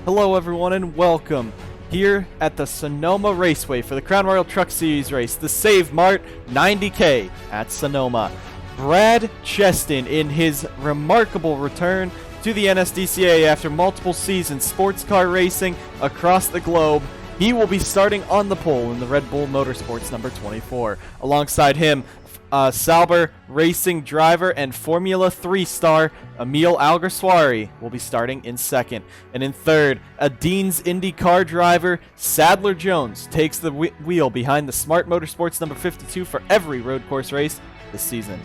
Hello everyone and welcome here at the Sonoma Raceway for the Crown Royal Truck Series race, the Save Mart 90K at Sonoma. Brad Cheston in his remarkable return to the NSDCA after multiple seasons sports car racing across the globe. He will be starting on the pole in the Red Bull Motorsports number 24. Alongside him, Sauber Racing driver and Formula 3 star Emile Alguersuari will be starting in second. And in third, a Dean's IndyCar driver, Sadler Jones, takes the wheel behind the Smart Motorsports number 52 for every road course race this season.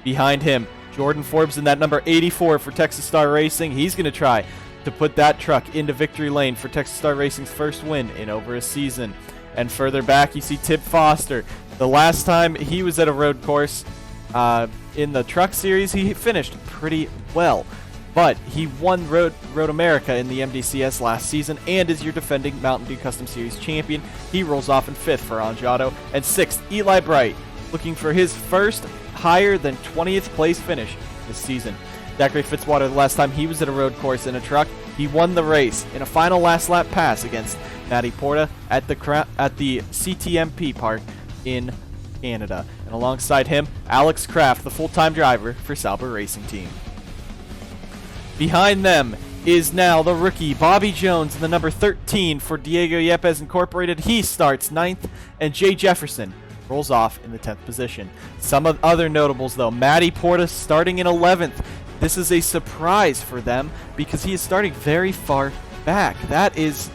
Behind him, Jordan Forbes in that number 84 for Texas Star Racing. He's going to try to put that truck into victory lane for Texas Star Racing's first win in over a season. And further back, you see Tib Foster. The last time he was at a road course in the Truck Series, he finished pretty well. But he won Road America in the MDCS last season and is your defending Mountain Dew Custom Series champion. He rolls off in 5th for Angiato. And 6th, Eli Bright, looking for his first higher than 20th place finish this season. Zachary Fitzwater, the last time he was at a road course in a truck, he won the race in a final last lap pass against Matty Porta at the CTMP Park in Canada. And alongside him, Alex Kraft, the full-time driver for Sauber Racing Team. Behind them is now the rookie Bobby Jones in the number 13 for Diego Yepes Incorporated. He starts 9th, and Jay Jefferson rolls off in the 10th position. Some of other notables though, Matty Porta starting in 11th. This is a surprise for them because he is starting very far back. That is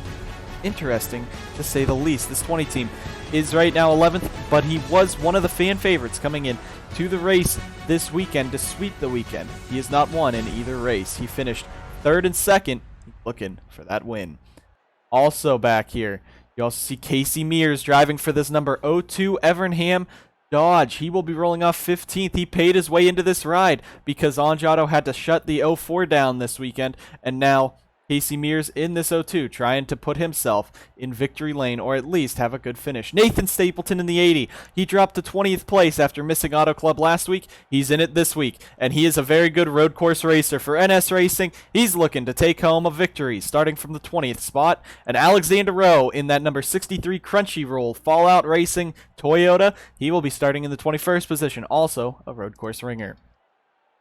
interesting to say the least. This 20 team is right now 11th, but he was one of the fan favorites coming in to the race this weekend to sweep the weekend. He has not won in either race. He finished 3rd and 2nd, looking for that win. Also back here, you also see Casey Mears driving for this number 02 Evernham Dodge. He will be rolling off 15th. He paid his way into this ride because Angiato had to shut the 04 down this weekend, and now Casey Mears in this 02 trying to put himself in victory lane or at least have a good finish. Nathan Stapleton in the 80. He dropped to 20th place after missing Auto Club last week. He's in it this week, and he is a very good road course racer for NS Racing. He's looking to take home a victory starting from the 20th spot. And Alexander Rowe in that number 63 Crunchyroll Fallout Racing Toyota. He will be starting in the 21st position, also a road course ringer.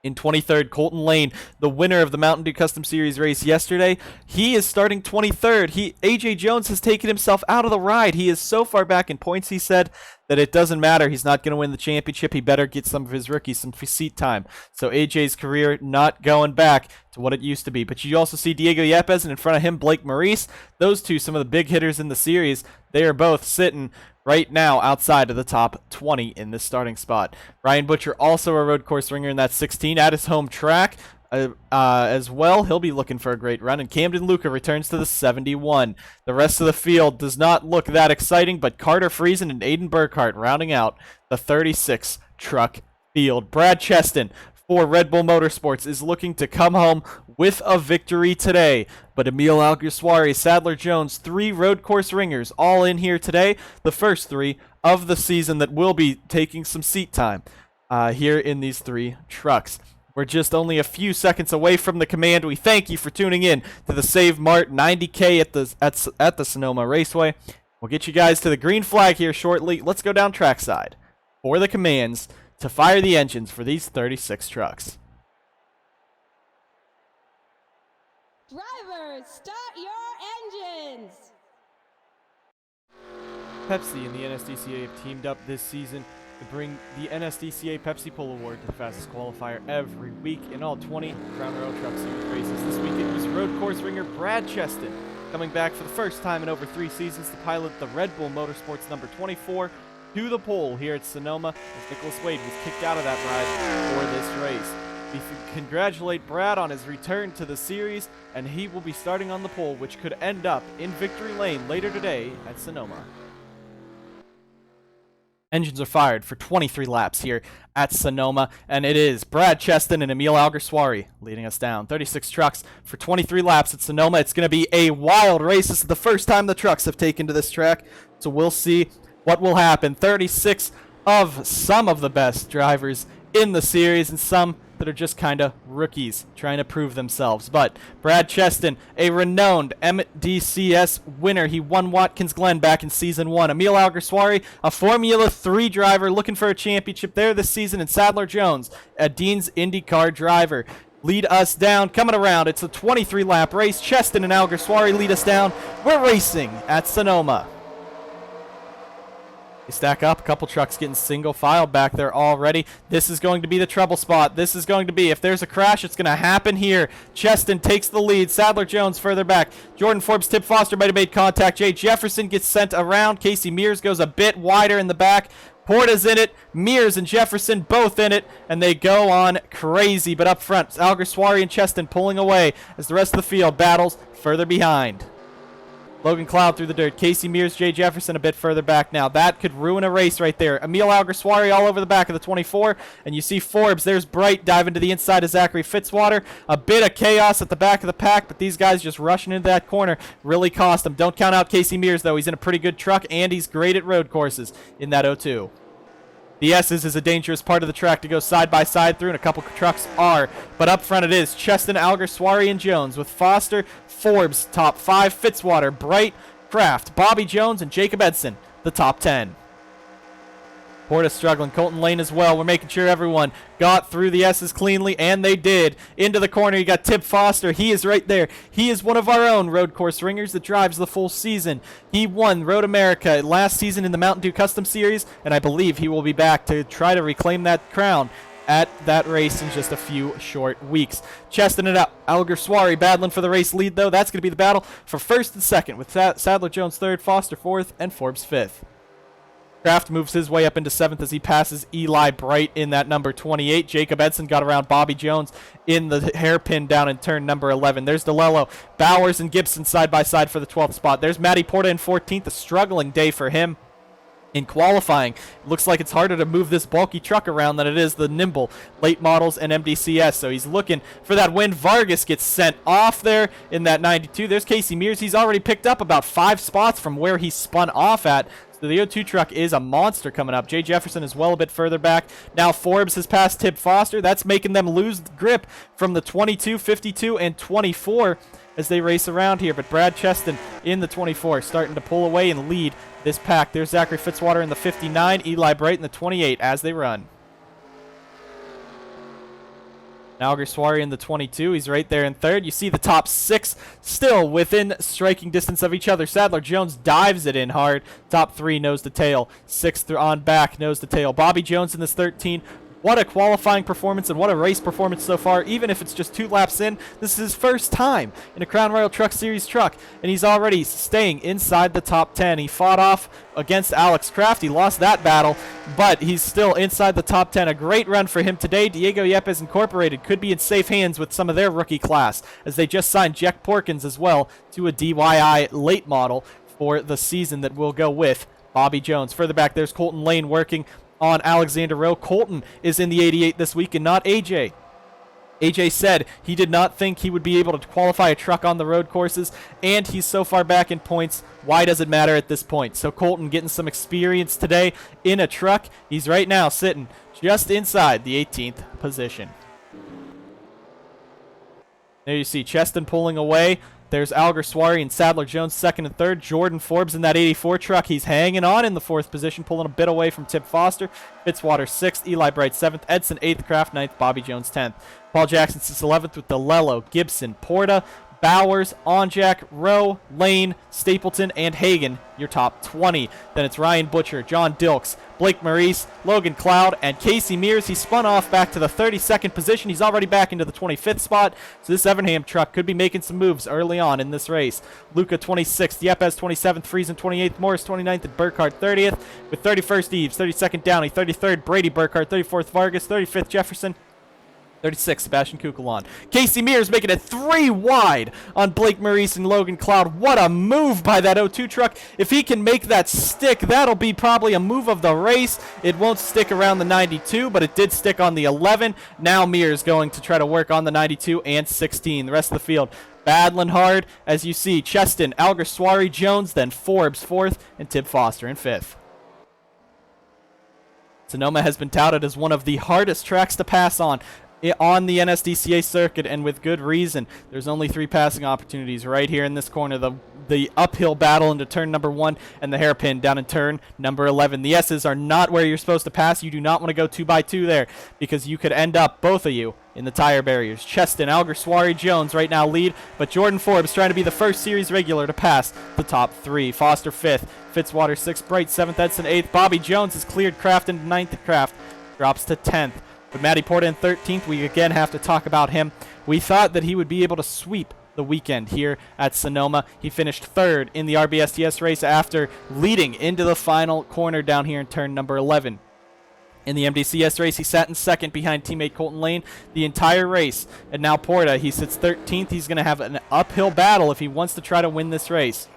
In 23rd, Colton Lane, the winner of the Mountain Dew Custom Series race yesterday, he is starting 23rd. AJ Jones has taken himself out of the ride. He is so far back in points, he said, that it doesn't matter. He's not going to win the championship. He better get some of his rookies some seat time. So AJ's career not going back to what it used to be. But you also see Diego Yepes, and in front of him, Blake Maurice. Those two, some of the big hitters in the series, they are both sitting right now outside of the top 20 in this starting spot. Ryan Butcher, also a road course ringer in that 16 at his home track as well. He'll be looking for a great run. And Camden Luca returns to the 71. The rest of the field does not look that exciting, but Carter Friesen and Aiden Burkhart rounding out the 36 truck field. Brad Cheston for Red Bull Motorsports is looking to come home with a victory today. But Emile Alguersuari, Sadler Jones, 3 road course ringers all in here today. The first 3 of the season that will be taking some seat time here in these 3 trucks. We're just only a few seconds away from the command. We thank you for tuning in to the Save Mart 90K at the Sonoma Raceway. We'll get you guys to the green flag here shortly. Let's go down trackside for the commands to fire the engines for these 36 trucks. Drivers, start your engines! Pepsi and the NSDCA have teamed up this season to bring the NSDCA Pepsi Pull Award to the fastest qualifier every week in all 20 Crown Royal Truck Series races. This week it was road course ringer Brad Cheston coming back for the first time in over 3 seasons to pilot the Red Bull Motorsports number 24 to the pole here at Sonoma as Nicholas Wade was kicked out of that ride for this race. We congratulate Brad on his return to the series, and he will be starting on the pole, which could end up in victory lane later today at Sonoma. Engines are fired for 23 laps here at Sonoma, and it is Brad Cheston and Emile Alguersuari leading us down. 36 trucks for 23 laps at Sonoma. It's going to be a wild race. This is the first time the trucks have taken to this track, so we'll see what will happen. 36 of some of the best drivers in the series, and some that are just kind of rookies trying to prove themselves. But Brad Cheston, a renowned NSDCA winner. He won Watkins Glen back in Season 1. Emile Alguersuari, a Formula 3 driver looking for a championship there this season. And Sadler Jones, a Dean's IndyCar driver. Lead us down. Coming around, it's a 23-lap race. Cheston and Alguersuari lead us down. We're racing at Sonoma. They stack up. A couple trucks getting single file back there already. This is going to be the trouble spot. This is going to be, if there's a crash, it's going to happen here. Cheston takes the lead. Sadler Jones further back. Jordan Forbes, Tip Foster might have made contact. Jay Jefferson gets sent around. Casey Mears goes a bit wider in the back. Porta's in it. Mears and Jefferson both in it, and they go on crazy. But up front, Alguersuari and Cheston pulling away as the rest of the field battles further behind. Logan Cloud through the dirt. Casey Mears, Jay Jefferson a bit further back now. That could ruin a race right there. Emile Alguersuari all over the back of the 24. And you see Forbes. There's Bright diving to the inside of Zachary Fitzwater. A bit of chaos at the back of the pack, but these guys just rushing into that corner really cost them. Don't count out Casey Mears, though. He's in a pretty good truck, and he's great at road courses in that 02. The S's is a dangerous part of the track to go side by side through, and a couple trucks are. But up front it is Cheston, Alguersuari, and Jones with Foster, Forbes, top 5, Fitzwater, Bright, Kraft, Bobby Jones, and Jacob Edson, the top 10. Porta struggling. Colton Lane as well. We're making sure everyone got through the S's cleanly, and they did. Into the corner, you got Tip Foster. He is right there. He is one of our own road course ringers that drives the full season. He won Road America last season in the Mountain Dew Custom Series, and I believe he will be back to try to reclaim that crown at that race in just a few short weeks. Cheston it up. Alguersuari battling for the race lead, though. That's going to be the battle for first and second, with Sadler Jones third, Foster fourth, and Forbes fifth. Kraft moves his way up into 7th as he passes Eli Bright in that number 28. Jacob Edson got around Bobby Jones in the hairpin down in turn number 11. There's DeLello, Bowers, and Gibson side by side for the 12th spot. There's Matty Porta in 14th, a struggling day for him. In qualifying, it looks like it's harder to move this bulky truck around than it is the nimble late models and MDCS. So he's looking for that win. Vargas gets sent off there in that 92. There's Casey Mears. He's already picked up about 5 spots from where he spun off at. So the 02 truck is a monster coming up. Jay Jefferson is well a bit further back. Now Forbes has passed Tip Foster. That's making them lose grip from the 22, 52, and 24 as they race around here. But Brad Cheston in the 24 starting to pull away and lead this pack. There's Zachary Fitzwater in the 59, Eli Bright in the 28 as they run. Now Alguersuari in the 22. He's right there in third. You see the top 6 still within striking distance of each other. Sadler Jones dives it in hard. Top 3 nose to tail. 6th on back, nose to tail. Bobby Jones in this 13. What a qualifying performance and what a race performance so far. Even if it's just 2 laps in, this is his first time in a Crown Royal Truck Series truck, and he's already staying inside the top 10. He fought off against Alex Kraft. He lost that battle, but he's still inside the top 10. A great run for him today. Diego Yepes Incorporated could be in safe hands with some of their rookie class, as they just signed Jack Porkins as well to a DYI late model for the season that will go with Bobby Jones. Further back, there's Colton Lane working on Alexander Rowe. Colton is in the 88 this week and not AJ. AJ said he did not think he would be able to qualify a truck on the road courses, and he's so far back in points. Why does it matter at this point? So Colton getting some experience today in a truck. He's right now sitting just inside the 18th position. There you see Cheston pulling away. There's Alguersuari and Sadler Jones second and third. Jordan Forbes in that 84 truck. He's hanging on in the 4th position, pulling a bit away from Tip Foster. Fitzwater 6th, Eli Bright 7th, Edson 8th, Kraft 9th, Bobby Jones 10th. Paul Jackson sits 11th with DeLello, Gibson, Porta, Bowers, Onjack, Rowe, Lane, Stapleton, and Hagan, your top 20. Then it's Ryan Butcher, John Dilks, Blake Maurice, Logan Cloud, and Casey Mears. He spun off back to the 32nd position. He's already back into the 25th spot. So this Evernham truck could be making some moves early on in this race. Luca 26th, Yepes 27th, Friesen 28th, Morris 29th, and Burkhardt 30th. With 31st Eves, 32nd Downey, 33rd Brady Burkhardt, 34th Vargas, 35th Jefferson, 36, Sebastian Kukulon. Casey Mears making it 3 wide on Blake Maurice and Logan Cloud. What a move by that 02 truck. If he can make that stick, that'll be probably a move of the race. It won't stick around the 92, but it did stick on the 11. Now Mears going to try to work on the 92 and 16. The rest of the field battling hard, as you see Cheston, Alguersuari, Jones, then Forbes 4th, and Tip Foster in 5th. Sonoma has been touted as one of the hardest tracks to pass on the NSDCA circuit, and with good reason. There's only 3 passing opportunities right here in this corner. The uphill battle into turn number 1 and the hairpin down in turn number 11. The S's are not where you're supposed to pass. You do not want to go 2x2 there, because you could end up, both of you, in the tire barriers. Cheston, Alguersuari, Jones right now lead, but Jordan Forbes trying to be the first series regular to pass the top 3. Foster 5th, Fitzwater 6th, Bright 7th, Edson 8th. Bobby Jones has cleared Kraft into 9th. Kraft drops to 10th. But Matty Porta in 13th, we again have to talk about him. We thought that he would be able to sweep the weekend here at Sonoma. He finished 3rd in the RBSTS race after leading into the final corner down here in turn number 11. In the MDCS race, he sat in 2nd behind teammate Colton Lane the entire race. And now Porta, he sits 13th. He's going to have an uphill battle if he wants to try to win this race.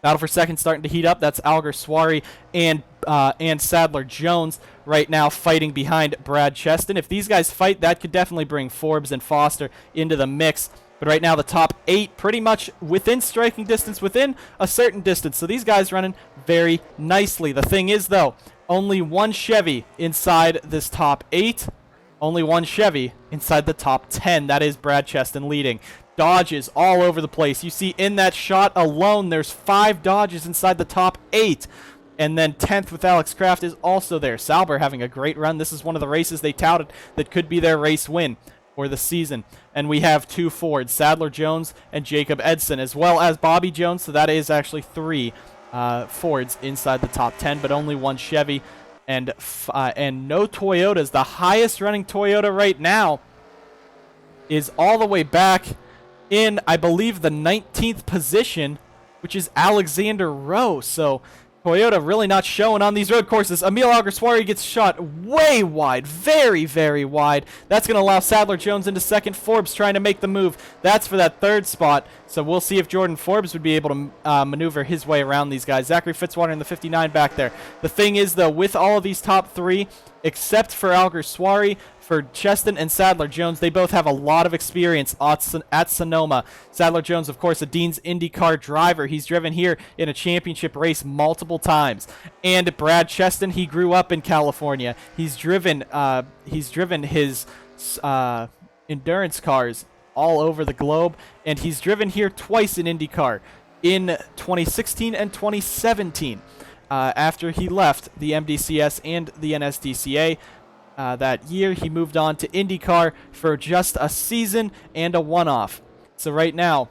Battle for 2nd starting to heat up. That's Alguersuari and Sadler Jones right now fighting behind Brad Cheston. If these guys fight, that could definitely bring Forbes and Foster into the mix. But right now the top 8 pretty much within striking distance, within a certain distance. So these guys running very nicely. The thing is, though, only 1 Chevy inside this top 8. Only 1 Chevy inside the top 10. That is Brad Cheston leading. Dodges all over the place. You see in that shot alone, there's 5 Dodges inside the top 8. And then 10th with Alex Kraft is also there. Sauber having a great run. This is one of the races they touted that could be their race win for the season. And we have 2 Fords, Sadler Jones and Jacob Edson, as well as Bobby Jones. So that is actually 3 Fords inside the top 10, but only 1 Chevy and no Toyotas. The highest running Toyota right now is all the way back in, I believe, the 19th position, which is Alexander Rowe. So Toyota really not showing on these road courses. Emile Alguersuari gets shot way wide, very, very wide. That's going to allow Sadler Jones into 2nd. Forbes trying to make the move. That's for that 3rd spot. So we'll see if Jordan Forbes would be able to maneuver his way around these guys. Zachary Fitzwater in the 59 back there. The thing is, though, with all of these top 3, except for Alguersuari, for Cheston and Sadler Jones, they both have a lot of experience at Sonoma. Sadler Jones, of course, a Dean's IndyCar driver. He's driven here in a championship race multiple times. And Brad Cheston, he grew up in California. He's driven his endurance cars all over the globe, and he's driven here twice in IndyCar, in 2016 and 2017. After he left the MDCS and the NSDCA. That year, he moved on to IndyCar for just a season and a one-off. So right now,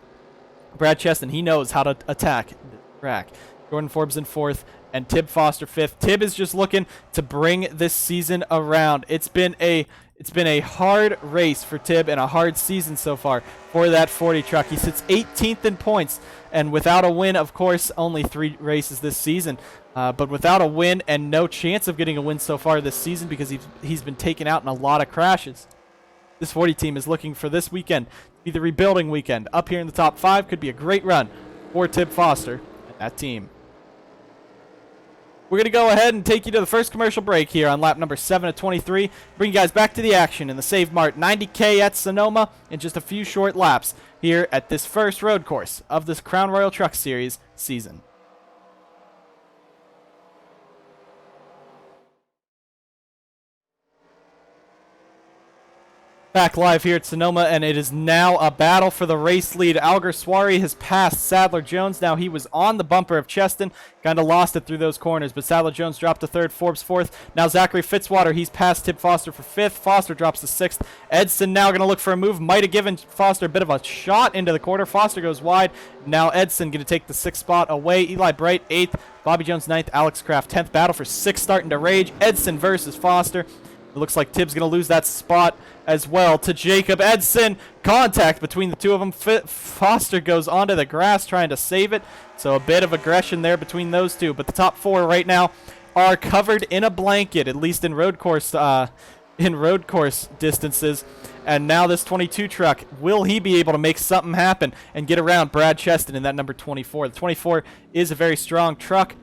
Brad Cheston, he knows how to attack the track. Jordan Forbes in 4th and Tib Foster 5th. Tib is just looking to bring this season around. It's been a hard race for Tib and a hard season so far for that 40 truck. He sits 18th in points, and without a win, of course, only 3 races this season. But without a win and no chance of getting a win so far this season because he's been taken out in a lot of crashes. This 40 team is looking for this weekend to be the rebuilding weekend. Up here in the top 5 could be a great run for Tib Foster and that team. We're going to go ahead and take you to the first commercial break here on lap number 7 of 23. Bring you guys back to the action in the Save Mart 90K at Sonoma in just a few short laps here at this first road course of this Crown Royal Truck Series season. Back live here at Sonoma, and it is now a battle for the race lead. Alguersuari has passed Sadler Jones. Now he was on the bumper of Cheston, kind of lost it through those corners, but Sadler Jones dropped to 3rd, Forbes 4th. Now Zachary Fitzwater, he's passed Tib Foster for 5th. Foster drops to 6th. Edson now going to look for a move. Might have given Foster a bit of a shot into the corner. Foster goes wide. Now Edson going to take the 6th spot away. Eli Bright 8th. Bobby Jones 9th. Alex Kraft 10th. Battle for 6th starting to rage. Edson versus Foster. It looks like Tibbs going to lose that spot as well to Jacob Edson. Contact between the two of them. Foster goes onto the grass trying to save it. So a bit of aggression there between those two. But the top 4 right now are covered in a blanket, at least in road course distances. And now this 22 truck, will he be able to make something happen and get around Brad Cheston in that number 24? The 24 is a very strong truck.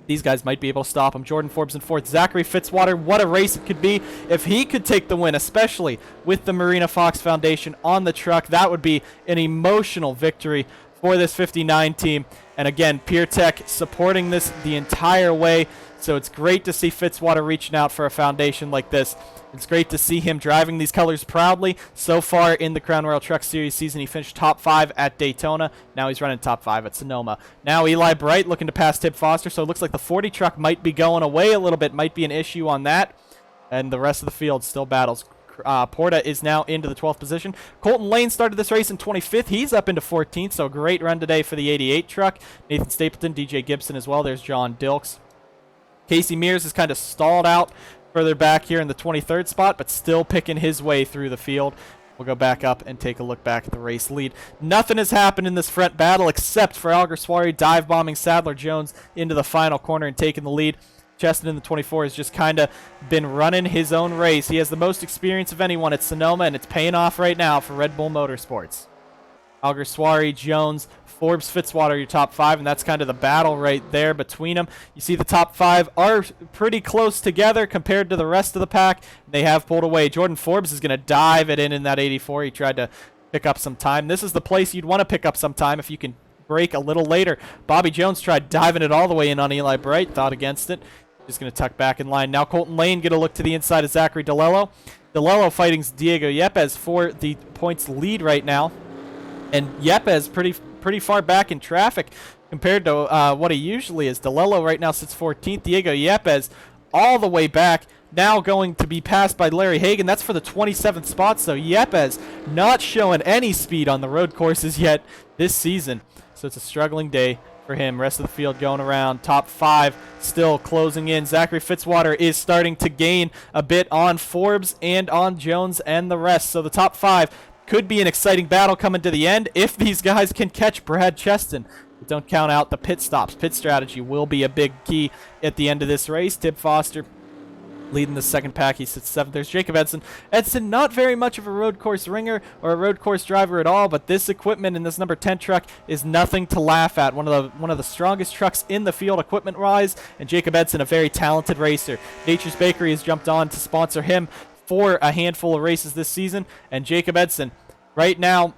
These guys might be able to stop him. Jordan Forbes in 4th. Zachary Fitzwater, what a race it could be if he could take the win, especially with the Marina Fox Foundation on the truck. That would be an emotional victory for this 59 team. And again, PureTech supporting this the entire way. So it's great to see Fitzwater reaching out for a foundation like this. It's great to see him driving these colors proudly. So far in the Crown Royal Truck Series season, he finished top 5 at Daytona. Now he's running top 5 at Sonoma. Now Eli Bright looking to pass Tib Foster, so it looks like the 40 truck might be going away a little bit, might be an issue on that. And the rest of the field still battles. Porta is now into the 12th position. Colton Lane started this race in 25th. He's up into 14th, so great run today for the 88 truck. Nathan Stapleton, DJ Gibson as well. There's John Dilks. Casey Mears is kind of stalled out further back here in the 23rd spot, but still picking his way through the field. We'll go back up and take a look back at the race lead. Nothing has happened in this front battle except for Alguersuari dive bombing Sadler Jones into the final corner and taking the lead. Cheston in the 24 has just kind of been running his own race. He has the most experience of anyone at Sonoma, and it's paying off right now for Red Bull Motorsports. Alguersuari, Jones, Forbes, Fitzwater, your top 5, and that's kind of the battle right there between them. You see the top 5 are pretty close together compared to the rest of the pack. They have pulled away. Jordan Forbes is going to dive it in that 84. He tried to pick up some time. This is the place you'd want to pick up some time if you can break a little later. Bobby Jones tried diving it all the way in on Eli Bright, thought against it. Just going to tuck back in line. Now Colton Lane going to look to the inside of Zachary DeLello. DeLello fighting Diego Yepes for the points lead right now. And Yepes pretty far back in traffic compared to what he usually is. DeLello right now sits 14th. Diego Yepes all the way back. Now going to be passed by Larry Hagan. That's for the 27th spot. So Yepes not showing any speed on the road courses yet this season. So it's a struggling day for him. Rest of the field going around. Top 5 still closing in. Zachary Fitzwater is starting to gain a bit on Forbes and on Jones and the rest. So the top 5 could be an exciting battle coming to the end if these guys can catch Brad Cheston. But don't count out the pit stops. Pit strategy will be a big key at the end of this race. Tib Foster leading the second pack. He sits 7th. There's Jacob Edson. Edson, not very much of a road course ringer or a road course driver at all, but this equipment in this number 10 truck is nothing to laugh at. One of the strongest trucks in the field equipment-wise, and Jacob Edson, a very talented racer. Nature's Bakery has jumped on to sponsor him for a handful of races this season, and Jacob Edson right now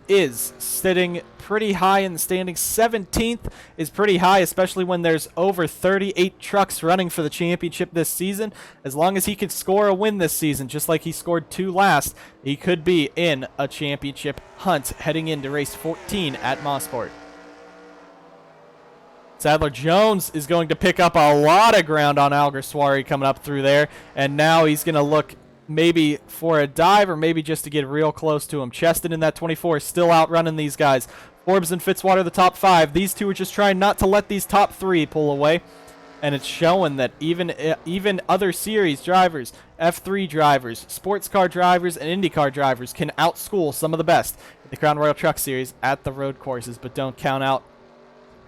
is sitting pretty high in the standings. 17th is pretty high, especially when there's over 38 trucks running for the championship this season. As long as he can score a win this season, just like he scored 2 last, he could be in a championship hunt heading into race 14 at Mosport. Sadler Jones is going to pick up a lot of ground on Alguersuari coming up through there, and now he's going to look maybe for a dive or maybe just to get real close to him. Cheston in that 24 is still outrunning these guys. Forbes and Fitzwater the top 5. These two are just trying not to let these top 3 pull away. And it's showing that even other series drivers, F3 drivers, sports car drivers, and IndyCar drivers can outschool some of the best in the Crown Royal Truck Series at the road courses. But don't count out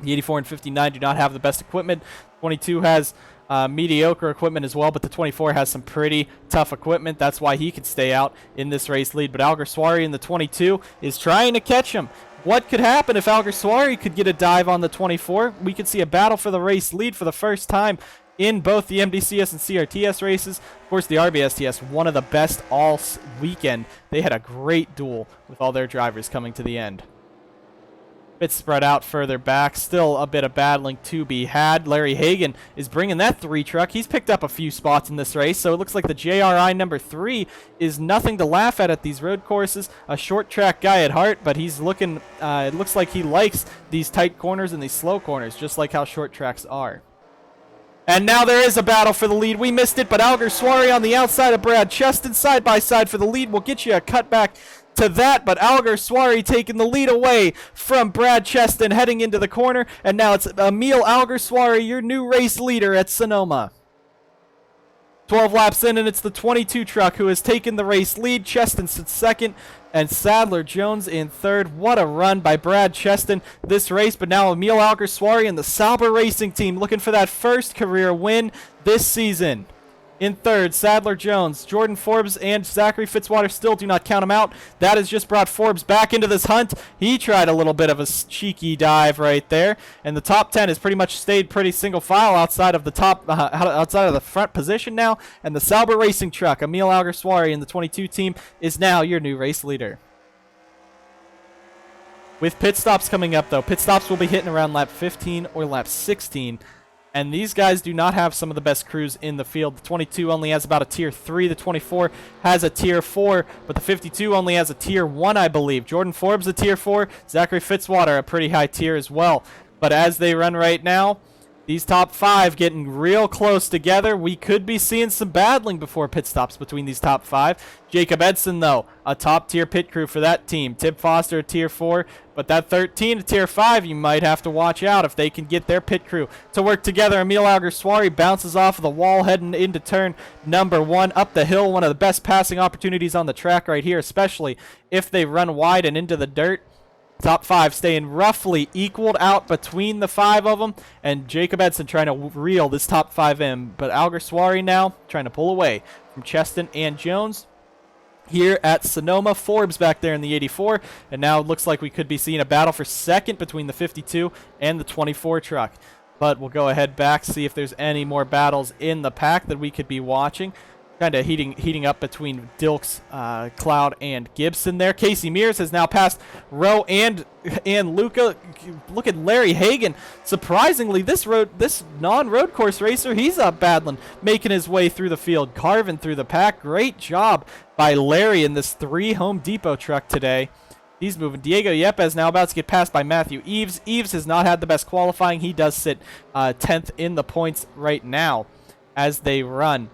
the 84 and 59 do not have the best equipment. 22 has mediocre equipment as well, but the 24 has some pretty tough equipment. That's why he could stay out in this race lead. But Alguersuari in the 22 is trying to catch him. What could happen if Alguersuari could get a dive on the 24? We could see a battle for the race lead for the first time in both the MDCS and CRTS races. Of course, the RBSTS, one of the best all weekend. They had a great duel with all their drivers coming to the end. Bit spread out further back. Still a bit of battling to be had. Larry Hagan is bringing that 3 truck. He's picked up a few spots in this race, so it looks like the JRI number 3 is nothing to laugh at these road courses. A short track guy at heart, but he's looking, it looks like he likes these tight corners and these slow corners, just like how short tracks are. And now there is a battle for the lead. We missed it, but Alguersuari on the outside of Brad Cheston, side by side for the lead. We'll get you a cut back to that, but Alguersuari taking the lead away from Brad Cheston heading into the corner, and now it's Emile Alguersuari, your new race leader at Sonoma. 12 laps in, and it's the 22 truck who has taken the race lead. Cheston sits 2nd, and Sadler Jones in 3rd. What a run by Brad Cheston this race, but now Emile Alguersuari and the Sauber Racing Team looking for that first career win this season. In 3rd, Sadler Jones, Jordan Forbes, and Zachary Fitzwater still do not count him out. That has just brought Forbes back into this hunt. He tried a little bit of a cheeky dive right there, and the top 10 has pretty much stayed pretty single file outside of the outside of the front position now. And the Sauber Racing truck, Emile Alguersuari in the 22 team, is now your new race leader. With pit stops coming up, though, pit stops will be hitting around lap 15 or lap 16. And these guys do not have some of the best crews in the field. The 22 only has about a tier 3. The 24 has a tier 4. But the 52 only has a tier 1, I believe. Jordan Forbes a tier 4. Zachary Fitzwater a pretty high tier as well. But as they run right now, these top 5 getting real close together. We could be seeing some battling before pit stops between these top 5. Jacob Edson, though, a top-tier pit crew for that team. Tib Foster, a tier 4. But that 13, a tier 5, you might have to watch out if they can get their pit crew to work together. Emile Alguersuari bounces off of the wall heading into turn number 1. Up the hill, one of the best passing opportunities on the track right here, especially if they run wide and into the dirt. Top 5 staying roughly equaled out between the 5 of them, and Jacob Edson trying to reel this top 5 in. But Alguersuari now trying to pull away from Cheston and Jones here at Sonoma. Forbes back there in the 84, and now it looks like we could be seeing a battle for second between the 52 and the 24 truck. But we'll go ahead back, see if there's any more battles in the pack that we could be watching. Kind of heating up between Dilks, Cloud, and Gibson there. Casey Mears has now passed Rowe and Luca. Look at Larry Hagan. Surprisingly, this non-road course racer, he's up battling, making his way through the field, carving through the pack. Great job by Larry in this 3 Home Depot truck today. He's moving. Diego Yepes now about to get passed by Matthew Eves. Eves has not had the best qualifying. He does sit 10th in the points right now as they run.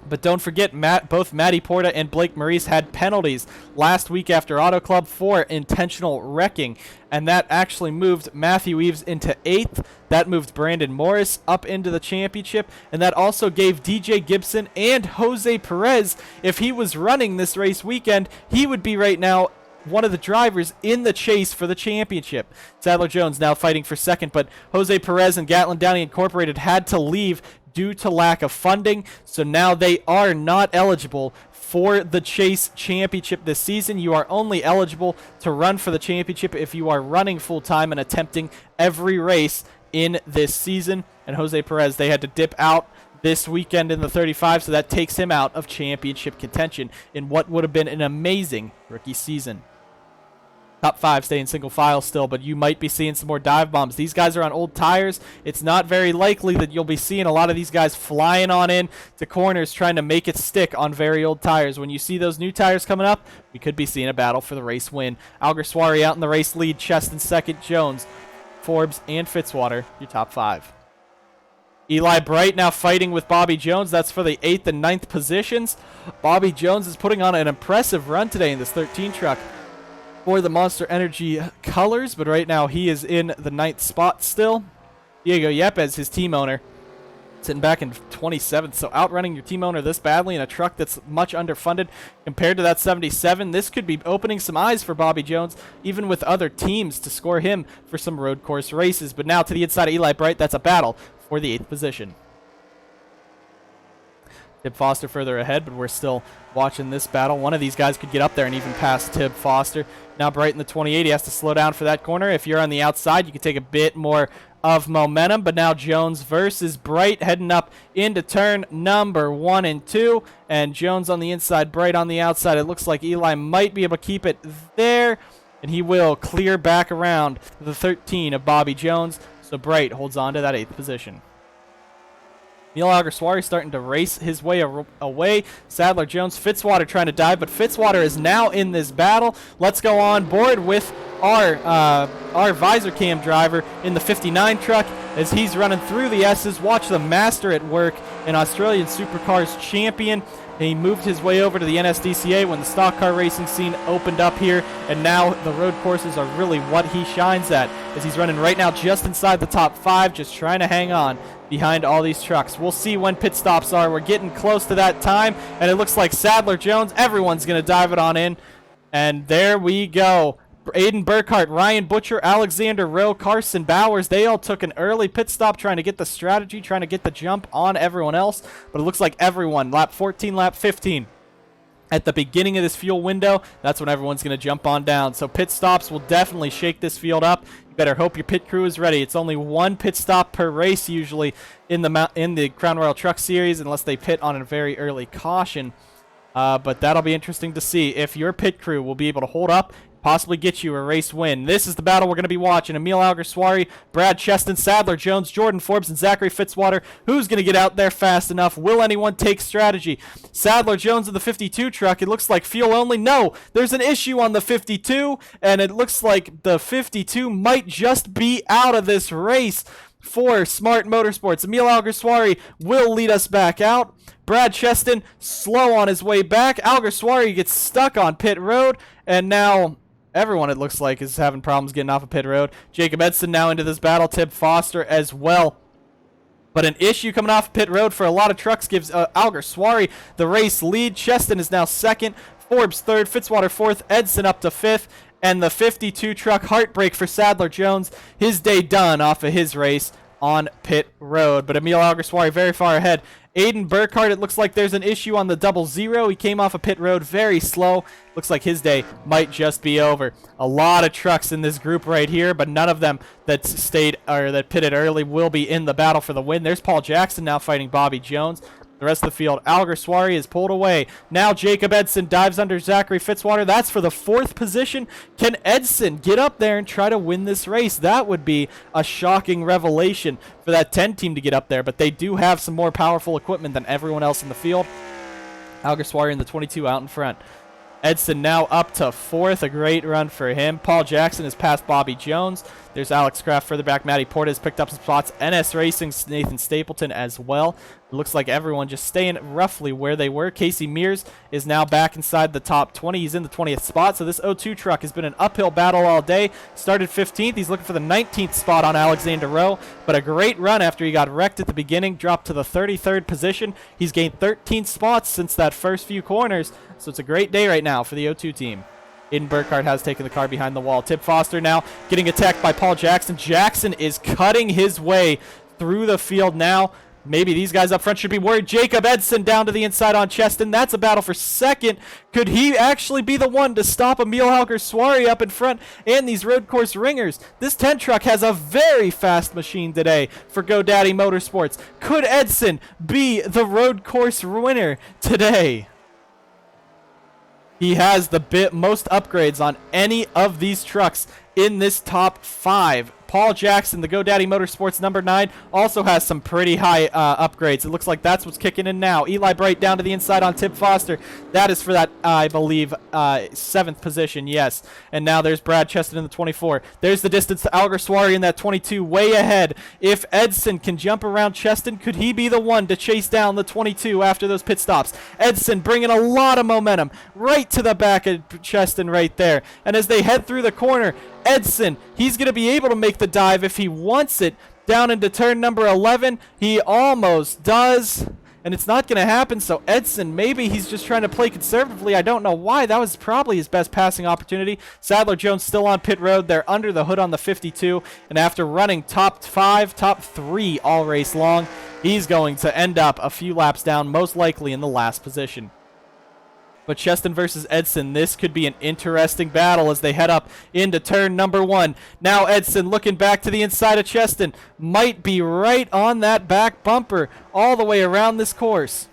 But don't forget, both Matty Porta and Blake Maurice had penalties last week after Auto Club for intentional wrecking. And that actually moved Matthew Eves into 8th. That moved Brandon Morris up into the championship. And that also gave DJ Gibson and Jose Perez, if he was running this race weekend, he would be right now one of the drivers in the chase for the championship. Sadler Jones now fighting for second, but Jose Perez and Gatlin Downey Incorporated had to leave due to lack of funding, so now they are not eligible for the Chase Championship this season. You are only eligible to run for the championship if you are running full-time and attempting every race in this season. And Jose Perez, they had to dip out this weekend in the 35, so that takes him out of championship contention in what would have been an amazing rookie season. Top 5 stay in single file still, but you might be seeing some more dive bombs. These guys are on old tires. It's not very likely that you'll be seeing a lot of these guys flying on in to corners trying to make it stick on very old tires. When you see those new tires coming up, we could be seeing a battle for the race win. Alguersuari out in the race lead, Cheston second, Jones, Forbes, and Fitzwater, your top 5. Eli Bright now fighting with Bobby Jones. That's for the 8th and 9th positions. Bobby Jones is putting on an impressive run today in this 13 truck for the Monster Energy colors, but right now he is in the 9th spot still. Diego Yepes, his team owner, sitting back in 27th, so outrunning your team owner this badly in a truck that's much underfunded compared to that 77. This could be opening some eyes for Bobby Jones, even with other teams, to score him for some road course races. But now to the inside of Eli Bright, that's a battle for the 8th position. Tib Foster further ahead, but we're still watching this battle. One of these guys could get up there and even pass Tib Foster. Now Bright in the 28, he has to slow down for that corner. If you're on the outside, you can take a bit more of momentum, but now Jones versus Bright heading up into turn number 1 and 2, and Jones on the inside, Bright on the outside. It looks like Eli might be able to keep it there, and he will clear back around the 13 of Bobby Jones, so Bright holds on to that 8th position. Emile Alguersuari starting to race his way away. Sadler Jones, Fitzwater trying to dive, but Fitzwater is now in this battle. Let's go on board with our visor cam driver in the 59 truck as he's running through the S's. Watch the master at work, an Australian Supercars champion. He moved his way over to the NSDCA when the stock car racing scene opened up here, and now the road courses are really what he shines at, as he's running right now just inside the top 5, just trying to hang on behind all these trucks. We'll see when pit stops are. We're getting close to that time, and it looks like Sadler Jones, everyone's going to dive it on in, and there we go. Aiden Burkhart, Ryan Butcher, Alexander Rowe, Carson Bowers, they all took an early pit stop trying to get the strategy, trying to get the jump on everyone else. But it looks like everyone, lap 14, lap 15, at the beginning of this fuel window, that's when everyone's going to jump on down. So pit stops will definitely shake this field up. You better hope your pit crew is ready. It's only 1 pit stop per race usually in the Crown Royal Truck Series, unless they pit on a very early caution. But that'll be interesting to see if your pit crew will be able to hold up possibly get you a race win. This is the battle we're going to be watching. Emile Alguersuari, Brad Cheston, Sadler Jones, Jordan Forbes, and Zachary Fitzwater. Who's going to get out there fast enough? Will anyone take strategy? Sadler Jones in the 52 truck. It looks like fuel only. No, there's an issue on the 52, and it looks like the 52 might just be out of this race for Smart Motorsports. Emile Alguersuari will lead us back out. Brad Cheston slow on his way back. Alguersuari gets stuck on pit road, and now everyone, it looks like, is having problems getting off of pit road. Jacob Edson now into this battle. Tim Foster as well. But an issue coming off pit road for a lot of trucks gives Alguersuari the race lead. Cheston is now second. Forbes third. Fitzwater fourth. Edson up to fifth. And the 52 truck, heartbreak for Sadler Jones. His day done off of his race on pit road. But Emile Alguersuari very far ahead. Aiden Burkhardt, it looks like there's an issue on the 00. He came off of pit road very slow. Looks like his day might just be over. A lot of trucks in this group right here, but none of them that stayed or that pitted early will be in the battle for the win. There's Paul Jackson now fighting Bobby Jones. The rest of the field, Alguersuari is pulled away. Now Jacob Edson dives under Zachary Fitzwater. That's for the 4th position. Can Edson get up there and try to win this race? That would be a shocking revelation for that 10 team to get up there, but they do have some more powerful equipment than everyone else in the field. Alguersuari in the 22 out in front. Edson now up to 4th. A great run for him. Paul Jackson has passed Bobby Jones. There's Alex Kraft further back. Matty Porta has picked up some spots. NS Racing's Nathan Stapleton as well. It looks like everyone just staying roughly where they were. Casey Mears is now back inside the top 20. He's in the 20th spot. So this 02 truck has been an uphill battle all day. Started 15th. He's looking for the 19th spot on Alexander Rowe. But a great run after he got wrecked at the beginning. Dropped to the 33rd position. He's gained 13 spots since that first few corners. So it's a great day right now for the 02 team. Aiden Burkhardt has taken the car behind the wall. Tim Foster now getting attacked by Paul Jackson. Jackson is cutting his way through the field now. Maybe these guys up front should be worried. Jacob Edson down to the inside on Cheston. That's a battle for second. Could he actually be the one to stop Emile Alguersuari up in front and these road course ringers? This 10 truck has a very fast machine today for GoDaddy Motorsports. Could Edson be the road course winner today? He has the most upgrades on any of these trucks in this top 5. Paul Jackson, the GoDaddy Motorsports number 9, also has some pretty high upgrades. It looks like that's what's kicking in now. Eli Bright down to the inside on Tim Foster. That is for that, I believe, 7th position, yes. And now there's Brad Cheston in the 24. There's the distance to Alguersuari in that 22, way ahead. If Edson can jump around Cheston, could he be the one to chase down the 22 after those pit stops? Edson bringing a lot of momentum right to the back of Cheston right there. And as they head through the corner, Edson, he's going to be able to make the dive if he wants it down into turn number 11. He almost does, and it's not going to happen. So Edson, maybe he's just trying to play conservatively. I don't know why. That was probably his best passing opportunity. Sadler Jones still on pit road. They're under the hood on the 52, and after running top 5, top 3 all race long, he's going to end up a few laps down, most likely in the last position. But Cheston versus Edson, this could be an interesting battle as they head up into turn number 1. Now Edson looking back to the inside of Cheston. Might be right on that back bumper all the way around this course.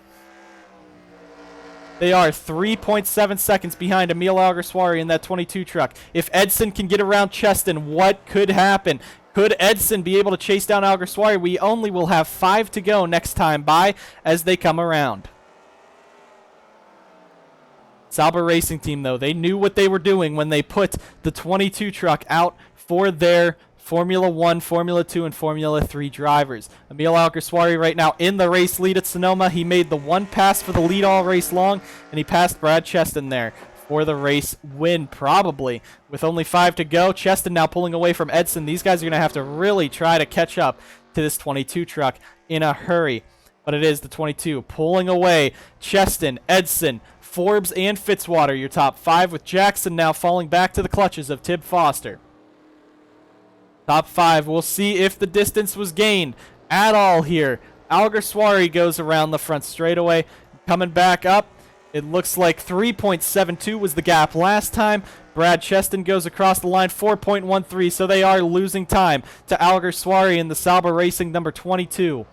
They are 3.7 seconds behind Emile Alguersuari in that 22 truck. If Edson can get around Cheston, what could happen? Could Edson be able to chase down Alguersuari? We only will have 5 to go next time by as they come around. Sauber Racing Team, though, they knew what they were doing when they put the 22 truck out for their Formula 1, Formula 2, and Formula 3 drivers. Emile Alguersuari right now in the race lead at Sonoma. He made the one pass for the lead all race long, and he passed Brad Cheston there for the race win, probably. With only 5 to go, Cheston now pulling away from Edson. These guys are going to have to really try to catch up to this 22 truck in a hurry. But it is the 22 pulling away. Cheston, Edson, Forbes, and Fitzwater, your top 5, with Jackson now falling back to the clutches of Tim Foster. Top 5, we'll see if the distance was gained at all here. Alguersuari goes around the front straightaway. Coming back up, it looks like 3.72 was the gap last time. Brad Cheston goes across the line, 4.13, so they are losing time to Alguersuari in the Sauber Racing number 22.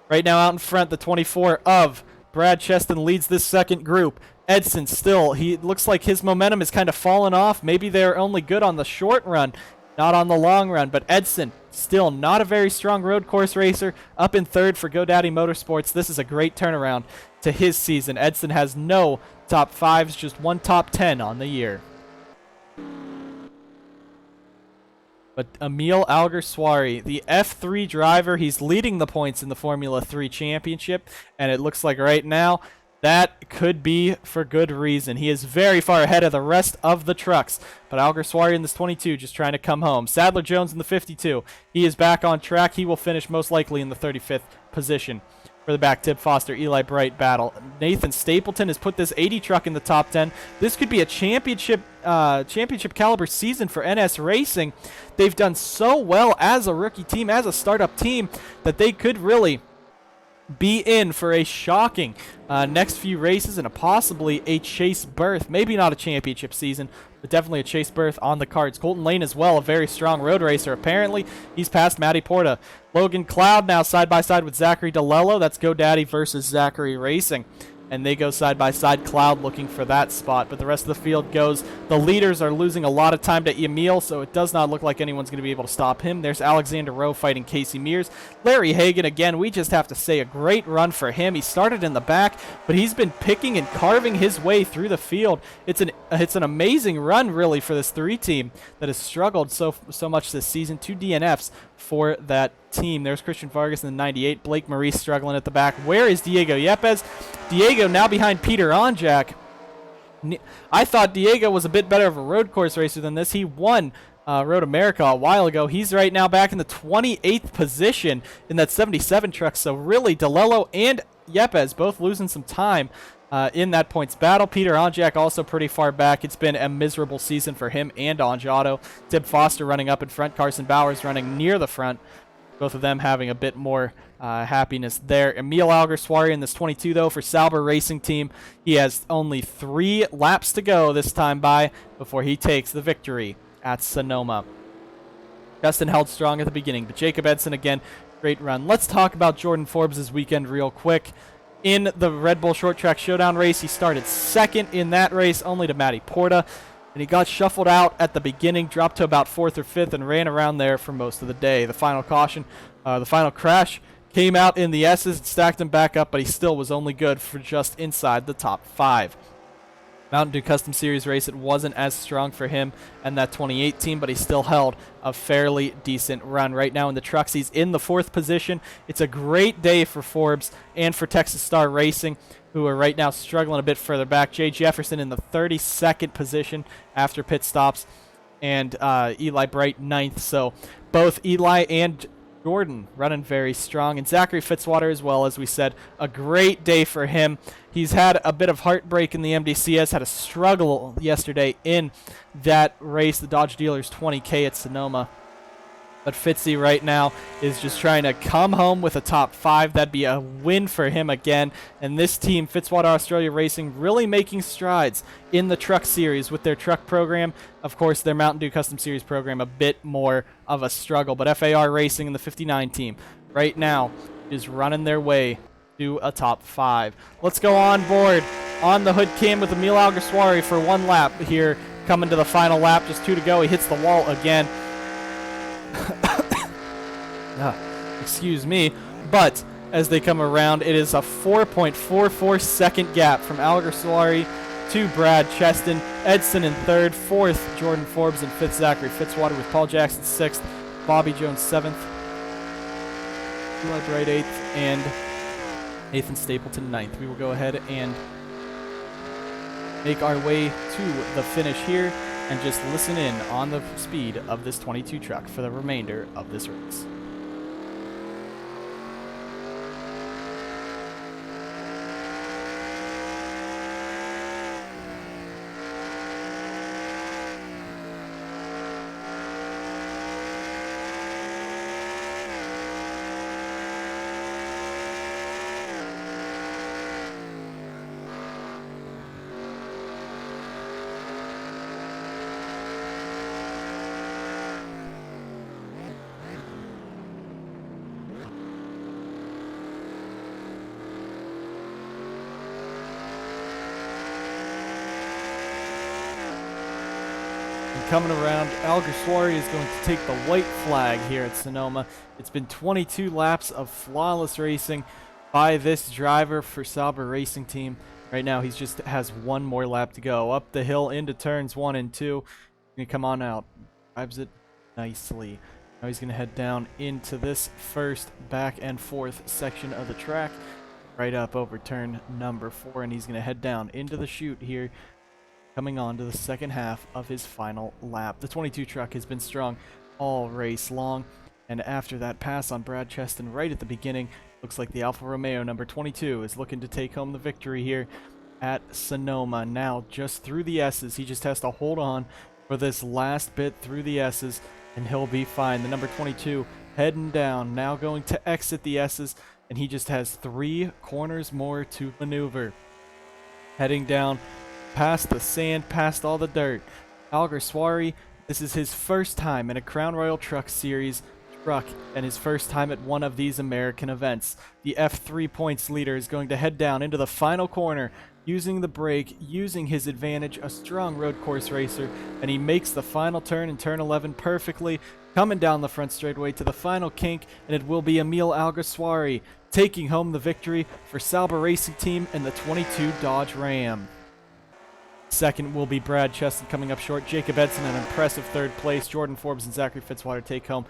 Right now out in front, the 24 of Brad Cheston leads this second group. Edson still, he looks like his momentum is kind of fallen off. Maybe they're only good on the short run, not on the long run. But Edson, still not a very strong road course racer, up in third for GoDaddy Motorsports. This is a great turnaround to his season. Edson has no top fives, just one top 10 on the year. But Emile Alguersuari, the F3 driver, he's leading the points in the Formula 3 Championship, and it looks like right now that could be for good reason. He is very far ahead of the rest of the trucks, but Alguersuari in this 22 just trying to come home. Sadler Jones in the 52, he is back on track. He will finish most likely in the 35th position for the back Tib Foster, Eli Bright battle. Nathan Stapleton has put this 80 truck in the top 10. This could be a championship caliber season for NS Racing. They've done so well as a rookie team, as a startup team, that they could really be in for a shocking next few races and possibly a chase berth. Maybe not a championship season, but definitely a chase berth on the cards. Colton Lane as well, a very strong road racer. Apparently, he's passed Matty Porta. Logan Cloud now side by side with Zachary DeLello. That's GoDaddy versus Zachary Racing. And they go side by side. Cloud looking for that spot, but the rest of the field goes. The leaders are losing a lot of time to Emile, so it does not look like anyone's going to be able to stop him. There's Alexander Rowe fighting Casey Mears. Larry Hagan, again, we just have to say a great run for him. He started in the back, but he's been picking and carving his way through the field. It's an amazing run, really, for this 3 team that has struggled so much this season. 2 DNFs for that team. There's Christian Vargas in the 98. Blake Maurice struggling at the back. Where is Diego Yepes? Diego now behind Peter Onjak. I thought Diego was a bit better of a road course racer than this. He won Road America a while ago. He's right now back in the 28th position in that 77 truck. So really, DeLello and Yepes both losing some time in that points battle. Peter Onjak also pretty far back. It's been a miserable season for him and Onjato. Tib Foster running up in front. Carson Bowers running near the front. Both of them having a bit more happiness there. Emile Alguersuari in this 22, though, for Sauber Racing Team. He has only 3 laps to go this time before he takes the victory at Sonoma. Cheston held strong at the beginning, but Jacob Edson, again, great run. Let's talk about Jordan Forbes' weekend real quick. In the Red Bull Short Track Showdown race, he started second in that race, only to Matty Porta. And he got shuffled out at the beginning, dropped to about 4th or 5th, and ran around there for most of the day. The final caution, the final crash, came out in the S's and stacked him back up, but he still was only good for just inside the top 5. Mountain Dew Custom Series race, it wasn't as strong for him and that 2018, but he still held a fairly decent run. Right now in the trucks, he's in the 4th position. It's a great day for Forbes and for Texas Star Racing, who are right now struggling a bit further back. Jay Jefferson in the 32nd position after pit stops, and Eli Bright 9th. So both Eli and Jordan running very strong, and Zachary Fitzwater as well. As we said, a great day for him. He's had a bit of heartbreak in the MDCS, had a struggle yesterday in that race, the Dodge Dealers 20K at Sonoma. But Fitzy right now is just trying to come home with a top 5. That'd be a win for him again. And this team, Fitzwater Australia Racing, really making strides in the truck series with their truck program. Of course, their Mountain Dew Custom Series program, a bit more of a struggle. But FAR Racing and the 59 team right now is running their way to a top 5. Let's go on board on the hood cam with Emile Alguersuari for 1 lap here. Coming to the final lap, just 2 to go. He hits the wall again. Excuse me, but as they come around, it is a 4.44 second gap from Alguersuari to Brad Cheston. Edson in 3rd, 4th Jordan Forbes, and 5th Zachary Fitzwater, with Paul Jackson 6th, Bobby Jones 7th, Eli Bright 8th, and Nathan Stapleton 9th. We will go ahead and make our way to the finish here and just listen in on the speed of this 22 truck for the remainder of this race. coming around. Alguersuari is going to take the white flag here at Sonoma. It's been 22 laps of flawless racing by this driver for Sauber Racing Team. Right now, he just has one more lap to go. Up the hill into turns 1 and 2. Gonna come on out. Drives it nicely. Now he's gonna head down into this first back and forth section of the track. Right up over turn number 4, and he's gonna head down into the chute here, coming on to the second half of his final lap. The 22 truck has been strong all race long, and after that pass on Brad Cheston right at the beginning, looks like the Alfa Romeo number 22 is looking to take home the victory here at Sonoma. Now just through the S's, he just has to hold on for this last bit through the S's, and he'll be fine. The number 22 heading down, now going to exit the S's, and he just has 3 corners more to maneuver. Heading down past the sand, past all the dirt. Alguersuari, this is his first time in a Crown Royal Truck Series truck and his first time at one of these American events. The F3 points leader is going to head down into the final corner, using the brake, using his advantage, a strong road course racer, and he makes the final turn in turn 11 perfectly, coming down the front straightaway to the final kink, and it will be Emile Alguersuari taking home the victory for Sauber Racing Team and the 22 Dodge Ram. Second will be Brad Cheston coming up short. Jacob Edson in impressive third place. Jordan Forbes and Zachary Fitzwater take home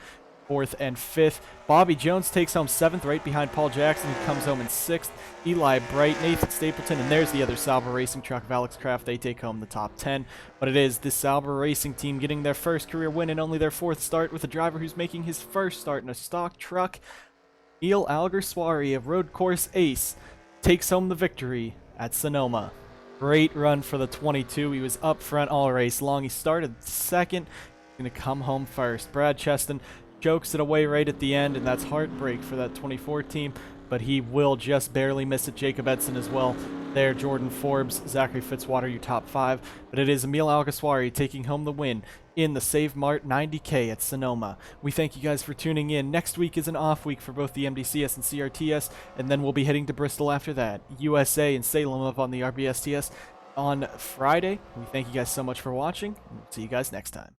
4th and 5th. Bobby Jones takes home 7th, right behind Paul Jackson, who comes home in 6th. Eli Bright, Nathan Stapleton, and there's the other Sauber Racing truck of Alex Kraft. They take home the top 10. But it is the Sauber Racing Team getting their first career win and only their 4th start, with a driver who's making his first start in a stock truck. Emile Alguersuari, a road course ace, takes home the victory at Sonoma. Great run for the 22. He was up front all race long. He started 2nd. He's going to come home 1st. Brad Cheston chokes it away right at the end, and that's heartbreak for that 24 team, but he will just barely miss it. Jacob Edson as well there. Jordan Forbes, Zachary Fitzwater, your top 5. But it is Emile Alguersuari taking home the win in the Save Mart 90K at Sonoma. We thank you guys for tuning in. Next week is an off week for both the MDCS and CRTS, and then we'll be heading to Bristol after that. USA and Salem up on the RBSTS on Friday. We thank you guys so much for watching, and we'll see you guys next time.